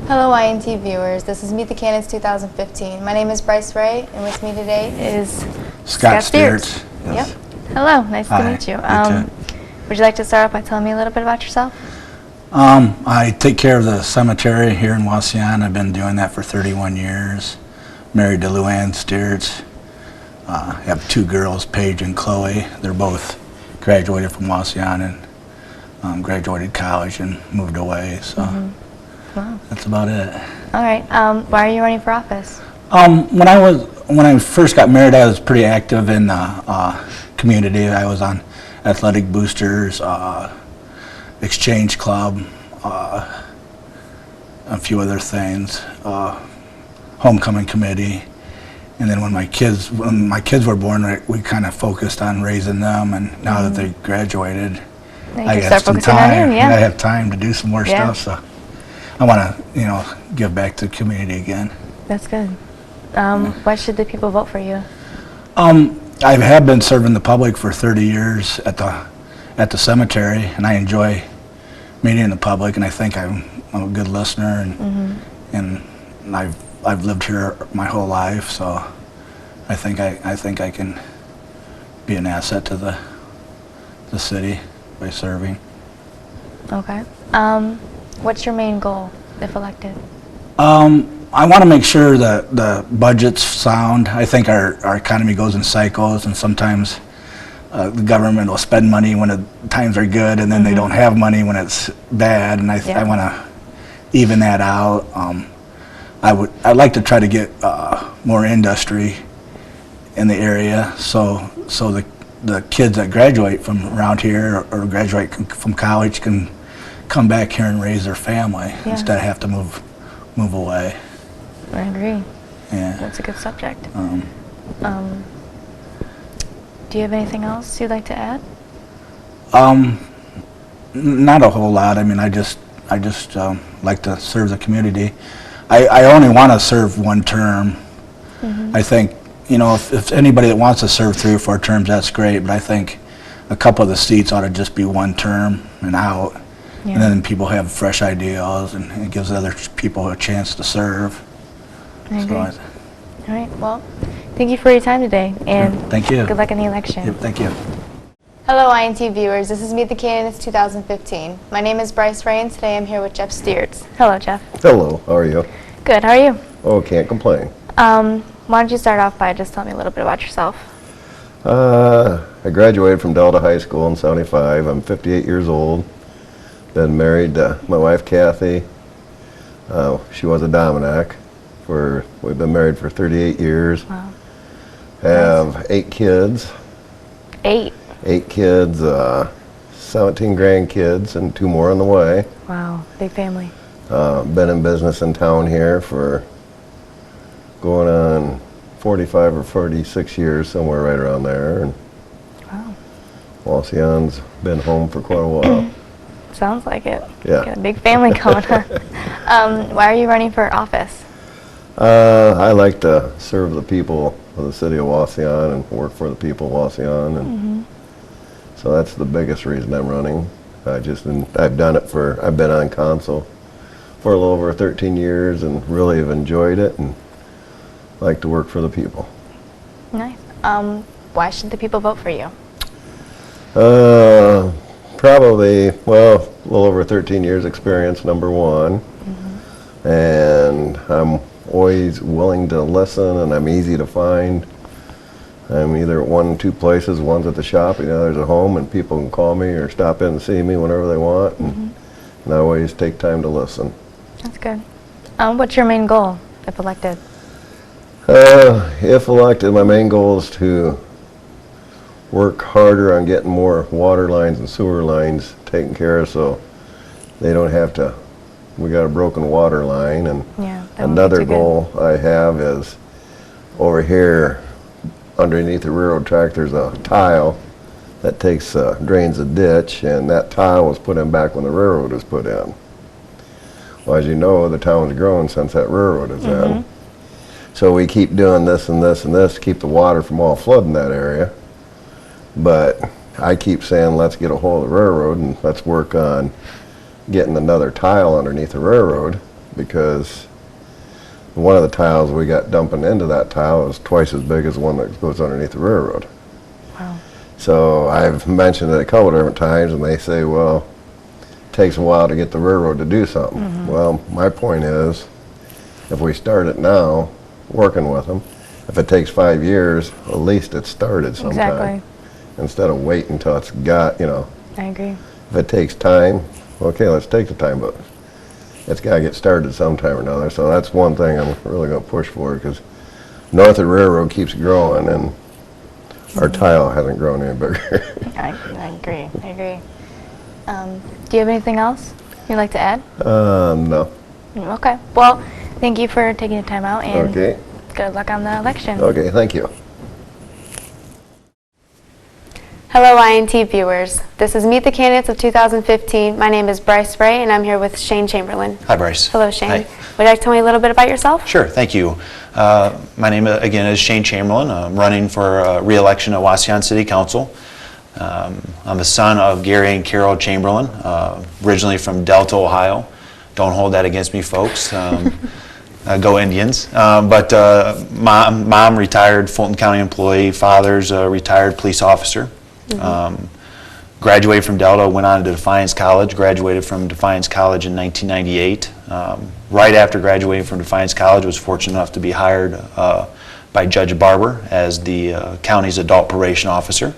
Hello INT viewers, this is Meet the Candidates 2015. My name is Bryce Ray, and with me today is Scott Steers. Yes. Yep. Hello, nice to meet you. Would you like to start off by telling me a little bit about yourself? I take care of the cemetery here in Wauseon. I've been doing that for 31 years. Married to Luann Steers. I have two girls, Paige and Chloe. They're both graduated from Wauseon and graduated college and moved away. So. Wow. That's about it. All right. Why are you running for office? When I first got married, I was pretty active in the community. I was on athletic boosters, exchange club, a few other things, homecoming committee, and then when my kids were born, we kind of focused on raising them. And now that they graduated, I got some time. I have time to do some more stuff. So. I want to, give back to the community again. That's good. Why should the people vote for you? I have been serving the public for 30 years at the cemetery, and I enjoy meeting the public. And I think I'm a good listener, and I've lived here my whole life, so I think I can be an asset to the city by serving. Okay. What's your main goal if elected? I want to make sure that the budget's sound. I think our economy goes in cycles, and sometimes the government will spend money when the times are good, and then they don't have money when it's bad. And I want to even that out. I'd like to try to get more industry in the area, so the kids that graduate from around here or graduate from college can come back here and raise their family instead of have to move away. I agree. Yeah. That's a good subject. Do you have anything else you'd like to add? Not a whole lot. I mean, I just like to serve the community. I only want to serve one term. I think, if anybody that wants to serve 3 or 4 terms, that's great, but I think a couple of the seats ought to just be one term and out. And then people have fresh ideas, and it gives other people a chance to serve. I agree. All right. Well, thank you for your time today, and thank you. Good luck in the election. Yep, thank you. Hello, INT viewers. This is Meet the Candidates 2015. My name is Bryce Ray, and today I'm here with Jeff Steers. Hello, Jeff. Hello. How are you? Good. How are you? Oh, can't complain. Why don't you start off by just telling me a little bit about yourself? I graduated from Delta High School in '75. I'm 58 years old. Been married to my wife, Kathy. She was a Dominic. We've been married for 38 years. Wow. Have 8 kids. 8? 8 kids, 17 grandkids, and 2 more on the way. Wow, big family. Been in business in town here for going on 45 or 46 years, somewhere right around there. And wow. Wauseon's been home for quite a while. Sounds like it. Yeah. Got a big family coming up. Why are you running for office? I like to serve the people of the city of Wauseon and work for the people of Wauseon, and so that's the biggest reason I'm running. I've been on council for a little over 13 years and really have enjoyed it and like to work for the people. Nice. Why should the people vote for you? Probably, a little over 13 years experience, number one. And I'm always willing to listen, and I'm easy to find. I'm either at 1 or 2 places. One's at the shop, and the other's at home, and people can call me or stop in and see me whenever they want. And I always take time to listen. That's good. What's your main goal if elected? If elected, my main goal is to work harder on getting more water lines and sewer lines taken care of, so they don't have to. We got a broken water line, and another goal I have is over here underneath the railroad track there's a tile that drains a ditch, and that tile was put in back when the railroad was put in. Well, as you know, the town's grown since that railroad is in. So we keep doing this and this and this to keep the water from all flooding that area. But I keep saying, let's get a hold of the railroad and let's work on getting another tile underneath the railroad. because one of the tiles we got dumping into that tile is twice as big as the one that goes underneath the railroad. Wow. So I've mentioned it a couple different times, and they say, well, it takes a while to get the railroad to do something. Well, my point is, if we start it now, working with them, if it takes 5 years, at least it started sometime. Exactly. Instead of waiting until it's got, I agree. if it takes time, okay, let's take the time, but it's got to get started sometime or another. So that's one thing I'm really going to push for, because north of the railroad keeps growing, and our tile hasn't grown any bigger. I agree. I agree. Do you have anything else you'd like to add? No. Okay. Well, thank you for taking the time out, and Okay. good luck on the election. Okay, thank you. Hello, INT viewers. This is Meet the Candidates of 2015. My name is Bryce Ray, and I'm here with Shane Chamberlain. Hi, Bryce. Hello, Shane. Hi. Would you like to tell me a little bit about yourself? Sure, thank you. My name, again, is Shane Chamberlain. I'm running for re-election at Wauseon City Council. I'm the son of Gary and Carol Chamberlain, originally from Delta, Ohio. Don't hold that against me, folks. Go Indians. But mom, retired Fulton County employee. Father's a retired police officer. Graduated from Delta, went on to Defiance College, graduated from Defiance College in 1998. Right after graduating from Defiance College, was fortunate enough to be hired by Judge Barber as the county's adult probation officer.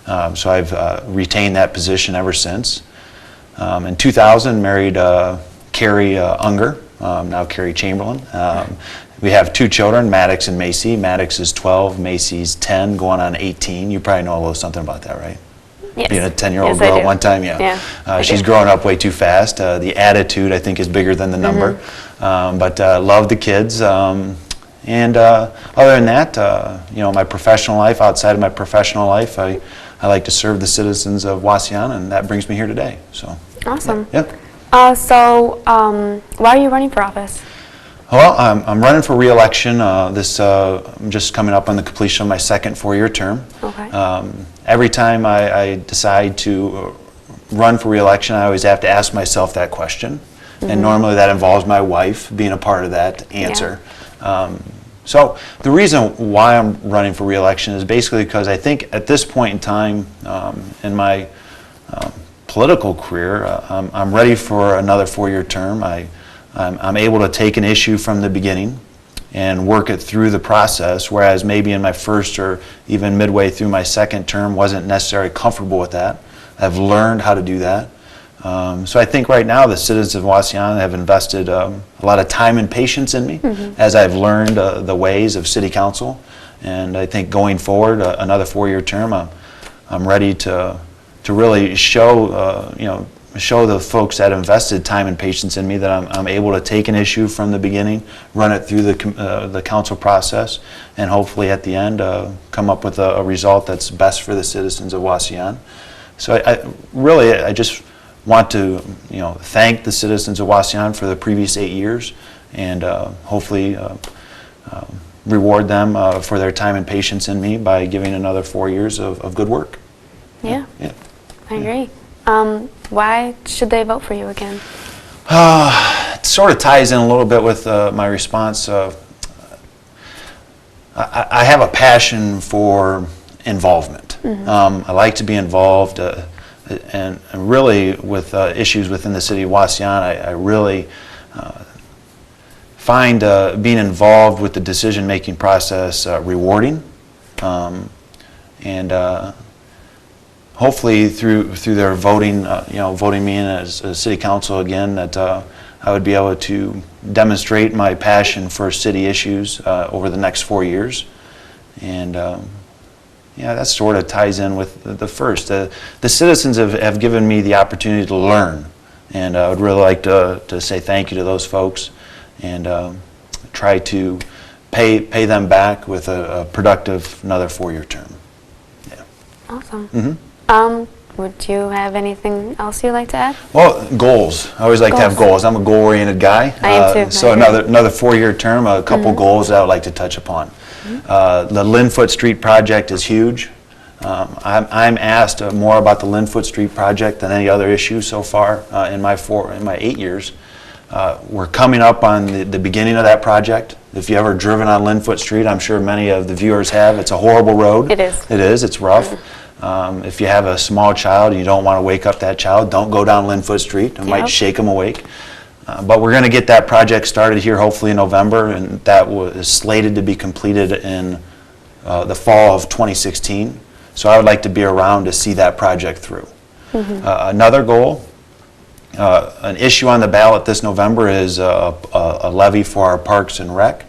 So I've retained that position ever since. In 2000, married Carrie Unger, now Carrie Chamberlain. We have 2 children, Maddox and Macy. Maddox is 12, Macy's 10, going on 18. You probably know a little something about that, right? Yes. Being a 10-year-old Yes, I girl do. at one time, yeah. Yeah, She's growing up way too fast. The attitude, I think, is bigger than the number. But love the kids. And other than that, my professional life, outside of my professional life, I like to serve the citizens of Wauseon, and that brings me here today. So. Awesome. Yeah. So, why are you running for office? Well, I'm running for re-election. I'm just coming up on the completion of my second 4-year term. Okay. Every time I decide to run for re-election, I always have to ask myself that question. And normally that involves my wife being a part of that answer. So the reason why I'm running for re-election is basically because I think at this point in time in my political career, I'm ready for another 4-year term. I'm able to take an issue from the beginning and work it through the process, whereas maybe in my first or even midway through my second term wasn't necessarily comfortable with that. I've learned how to do that. So I think right now the citizens of Wauseon have invested a lot of time and patience in me as I've learned the ways of city council. And I think going forward, another 4-year term, I'm ready to really show show the folks that invested time and patience in me that I'm able to take an issue from the beginning, run it through the council process, and hopefully at the end come up with a result that's best for the citizens of Wauseon. So I just want to thank the citizens of Wauseon for the previous 8 years, and hopefully reward them for their time and patience in me by giving another 4 years of good work. Yeah. Yeah. I agree. Why should they vote for you again? It sort of ties in a little bit with my response. I have a passion for involvement. I like to be involved, and really with issues within the city of Wauseon, I really find being involved with the decision-making process rewarding, and hopefully through their voting, voting me in as a city council again, that I would be able to demonstrate my passion for city issues over the next 4 years. And that sort of ties in with the first. The citizens have given me the opportunity to learn, and I would really like to say thank you to those folks, and try to pay them back with a productive another 4-year term. Yeah. Awesome. Would you have anything else you'd like to add? Well, goals. I always like to have goals. I'm a goal-oriented guy. I am too. So another 4-year term, a couple goals that I would like to touch upon. The Linfoot Street project is huge. I'm asked more about the Linfoot Street project than any other issue so far in my 8 years. We're coming up on the beginning of that project. If you ever driven on Linfoot Street, I'm sure many of the viewers have. It's a horrible road. It is. It is. It's rough. If you have a small child and you don't want to wake up that child, don't go down Linfoot Street. It might Yep. shake them awake. But we're going to get that project started here hopefully in November, and that is slated to be completed in the fall of 2016. So I would like to be around to see that project through. Another goal, an issue on the ballot this November is a levy for our Parks and Rec,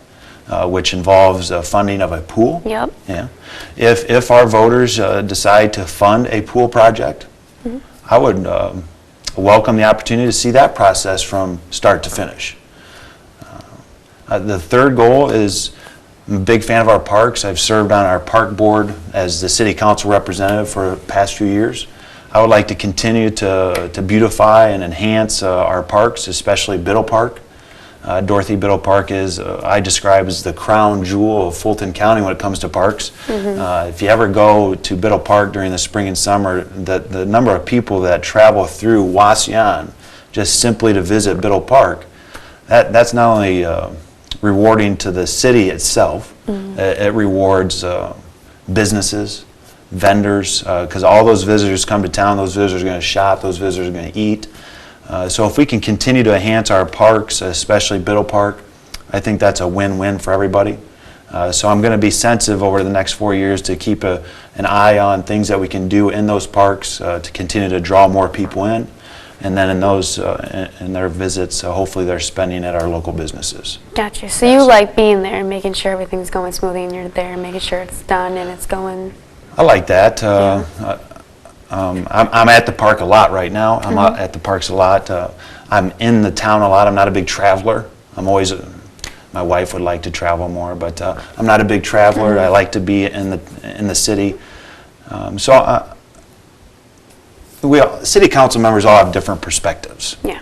which involves funding of a pool. Yep. Yeah. If our voters decide to fund a pool project, I would welcome the opportunity to see that process from start to finish. The third goal is, I'm a big fan of our parks. I've served on our park board as the city council representative for the past few years. I would like to continue to beautify and enhance our parks, especially Biddle Park. Dorothy Biddle Park is, I describe as the crown jewel of Fulton County when it comes to parks. If you ever go to Biddle Park during the spring and summer, the number of people that travel through Wauseon just simply to visit Biddle Park, that's not only rewarding to the city itself, it rewards businesses, vendors, because all those visitors come to town, those visitors are going to shop, those visitors are going to eat. So if we can continue to enhance our parks, especially Biddle Park, I think that's a win-win for everybody. So I'm going to be sensitive over the next 4 years to keep an eye on things that we can do in those parks to continue to draw more people in. And then in those, in their visits, hopefully they're spending at our local businesses. Gotcha. So you like being there and making sure everything's going smoothly, and you're there and making sure it's done and it's going. I like that. I'm at the park a lot right now. I'm out at the parks a lot. I'm in the town a lot. I'm not a big traveler. I'm always, my wife would like to travel more, but I'm not a big traveler. I like to be in the city. City council members all have different perspectives. Yeah.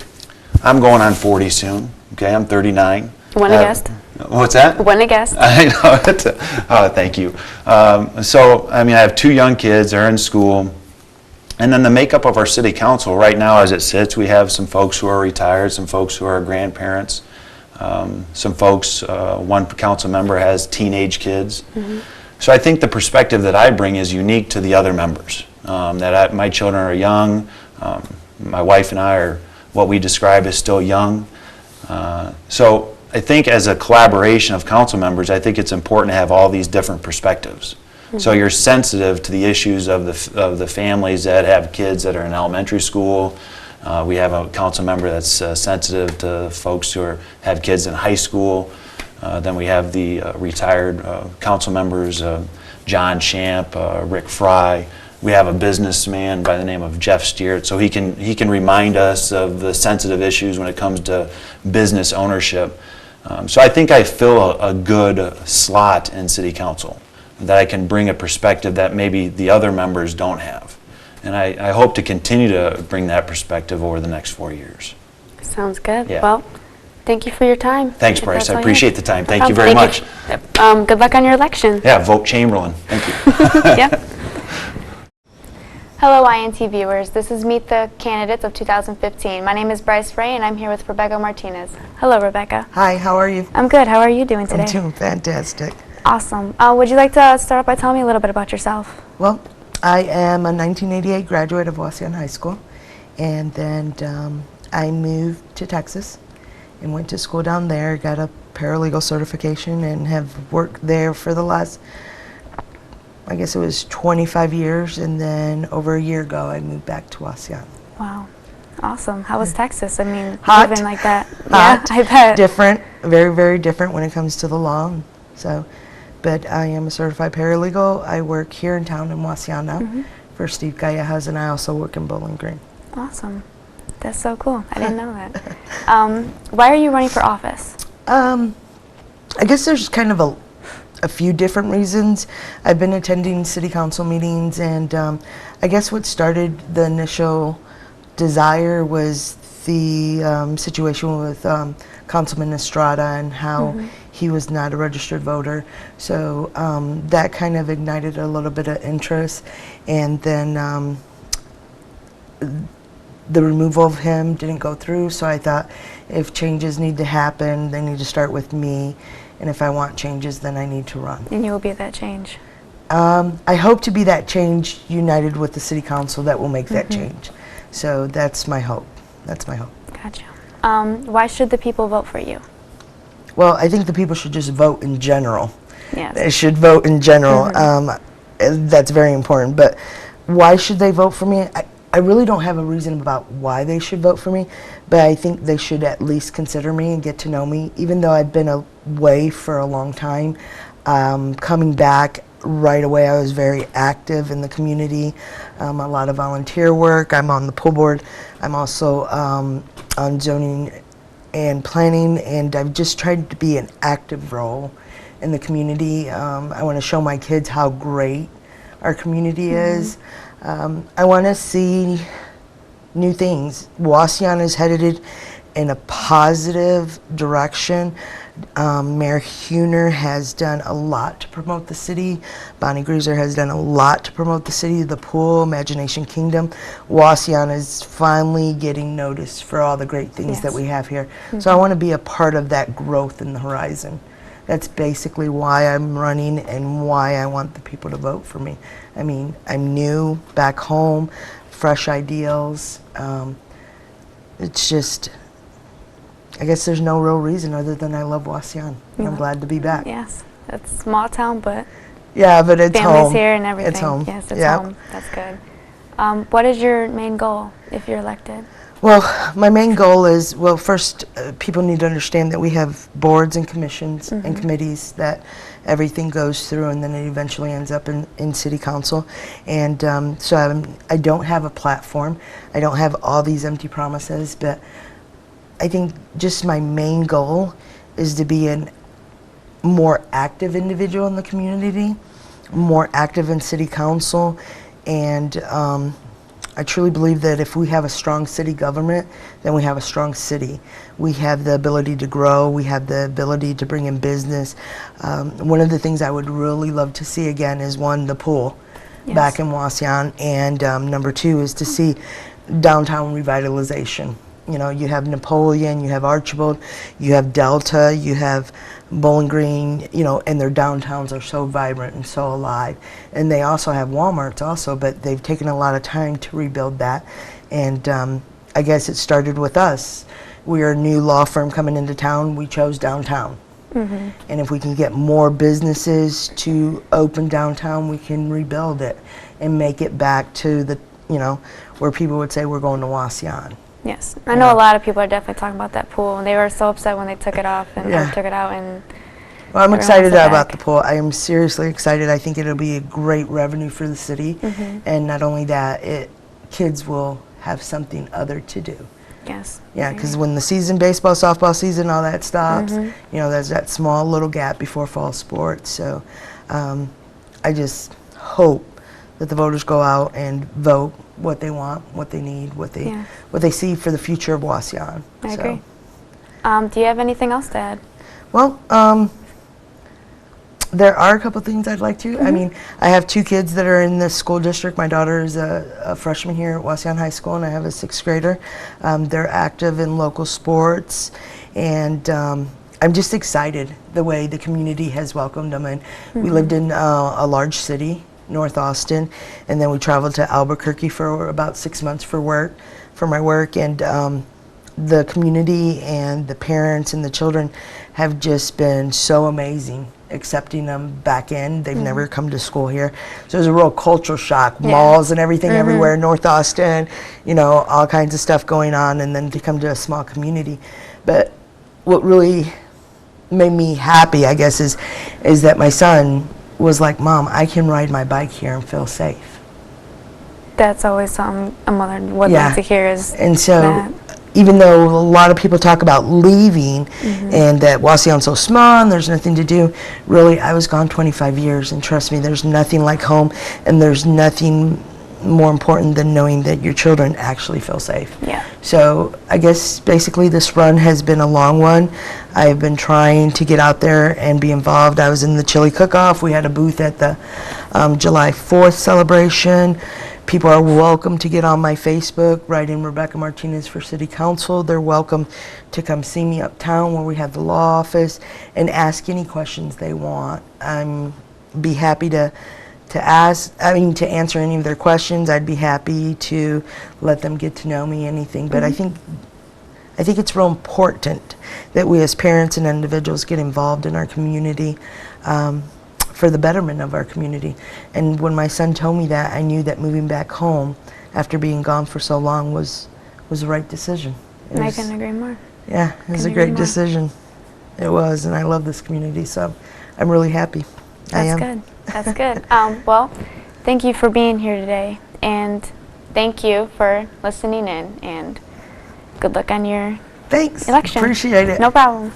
I'm going on 40 soon. Okay, I'm 39. When a guest. What's that? When a guest. I know. Thank you. So, I mean, I have 2 young kids. They're in school. And then the makeup of our city council, right now as it sits, we have some folks who are retired, some folks who are grandparents, some folks, one council member has teenage kids. So I think the perspective that I bring is unique to the other members. My children are young, my wife and I are what we describe as still young. So I think as a collaboration of council members, I think it's important to have all these different perspectives. So you're sensitive to the issues of the families that have kids that are in elementary school. We have a council member that's sensitive to folks who have kids in high school. Then we have the retired council members, John Champ, Rick Fry. We have a businessman by the name of Jeff Steert, so he can remind us of the sensitive issues when it comes to business ownership. So I think I fill a good slot in city council, that I can bring a perspective that maybe the other members don't have. And I hope to continue to bring that perspective over the next 4 years. Sounds good. Yeah. Well, thank you for your time. Thanks, If Bryce. that's I all you appreciate have. the time. No Thank you problem. very Thank much. you. Good luck on your election. Yeah, vote Chamberlain. Thank you. Yep. Hello, INT viewers. This is Meet the Candidates of 2015. My name is Bryce Ray, and I'm here with Rebecca Martinez. Hello, Rebecca. Hi, how are you? I'm good. How are you doing today? I'm doing fantastic. Awesome. Would you like to start off by telling me a little bit about yourself? Well, I am a 1988 graduate of Wauseon High School, and then I moved to Texas and went to school down there, got a paralegal certification, and have worked there for the last, I guess it was 25 years, and then over a year ago I moved back to Wauseon. Wow. Awesome. How was Texas? I mean, Hot. living like that. Hot, Yeah, I bet. different, very, very different when it comes to the law. So, but I am a certified paralegal. I work here in town in Wauseon now for Steve Gallejas, and I also work in Bowling Green. Awesome. That's so cool. I didn't know that. Why are you running for office? I guess there's kind of a few different reasons. I've been attending city council meetings, and I guess what started the initial desire was the situation with Councilman Estrada and how he was not a registered voter. So that kind of ignited a little bit of interest, and then the removal of him didn't go through, so I thought if changes need to happen, they need to start with me, and if I want changes, then I need to run. And you will be that change. I hope to be that change united with the city council that will make that change. So that's my hope. That's my hope. Gotcha. Why should the people vote for you? Well, I think the people should just vote in general. Yes. They should vote in general. That's very important. But why should they vote for me? I really don't have a reason about why they should vote for me, but I think they should at least consider me and get to know me. Even though I've been away for a long time, coming back right away, I was very active in the community, a lot of volunteer work. I'm on the pool board. I'm also on zoning and planning, and I've just tried to be an active role in the community. I want to show my kids how great our community is. I want to see new things. Wauseon is headed in a positive direction. Mayor Huner has done a lot to promote the city. Bonnie Gruser has done a lot to promote the city, the pool, Imagination Kingdom. Wauseon is finally getting noticed for all the great things that we have here. So I want to be a part of that growth in the horizon. That's basically why I'm running and why I want the people to vote for me. I mean, I'm new, back home, fresh ideals. It's just, I guess there's no real reason other than I love Wauseon. And I'm glad to be back. Yes. It's a small town, but Yeah, but it's family's home. here and everything. It's home. Yes, it's Yeah. home. That's good. What is your main goal if you're elected? Well, my main goal is, well, first, people need to understand that we have boards and commissions and committees that everything goes through, and then it eventually ends up in city council. And so I don't have a platform. I don't have all these empty promises, but I think just my main goal is to be a more active individual in the community, more active in city council, and I truly believe that if we have a strong city government, then we have a strong city. We have the ability to grow. We have the ability to bring in business. One of the things I would really love to see again is, one, the pool back in Wauseon, and number two is to see downtown revitalization. You know, you have Napoleon, you have Archibald, you have Delta, you have Bowling Green, you know, and their downtowns are so vibrant and so alive. And they also have Walmarts also, but they've taken a lot of time to rebuild that. And I guess it started with us. We are a new law firm coming into town. We chose downtown. And if we can get more businesses to open downtown, we can rebuild it and make it back to the, you know, where people would say we're going to Wauseon. Yes. I know a lot of people are definitely talking about that pool, and they were so upset when they took it off and or took it out. And well, I'm everyone excited wants it about back. the pool. I am seriously excited. I think it'll be a great revenue for the city. And not only that, kids will have something other to do. Yes. Yeah, because when the season, baseball, softball season, all that stops, you know, there's that small little gap before fall sports. So I just hope that the voters go out and vote what they want, what they need, what they see for the future of Wauseon. I agree. Do you have anything else to add? Well, there are a couple things I'd like to. I mean, I have two kids that are in the school district. My daughter is a freshman here at Wauseon High School, and I have a sixth grader. They're active in local sports, and I'm just excited the way the community has welcomed them. And we lived in a large city, North Austin, and then we traveled to Albuquerque for about 6 months for my work, and the community and the parents and the children have just been so amazing accepting them back in. They've never come to school here, so it was a real cultural shock. Malls and everything everywhere, North Austin, you know, all kinds of stuff going on, and then to come to a small community. But what really made me happy, I guess, is that my son was like, "Mom, I can ride my bike here and feel safe." That's always something a mother would like to hear is and so that. Even though a lot of people talk about leaving and that Wauseon's so small and there's nothing to do, really, I was gone 25 years, and trust me, there's nothing like home, and there's nothing more important than knowing that your children actually feel safe. Yeah. So I guess basically this run has been a long one. I've been trying to get out there and be involved. I was in the chili cook-off. We had a booth at the July 4th celebration. People are welcome to get on my Facebook, write in Rebecca Martinez for City Council. They're welcome to come see me uptown where we have the law office and ask any questions they want. I'm be happy to answer any of their questions. I'd be happy to let them get to know me, anything. But I think it's real important that we as parents and individuals get involved in our community for the betterment of our community. And when my son told me that, I knew that moving back home after being gone for so long was the right decision. I couldn't agree more. Yeah, it was a Couldn't agree great more. decision. It was, and I love this community, so I'm really happy. I That's am. good. That's good. Well, thank you for being here today, and thank you for listening in, and good luck on your Thanks. election. Appreciate it. No problem.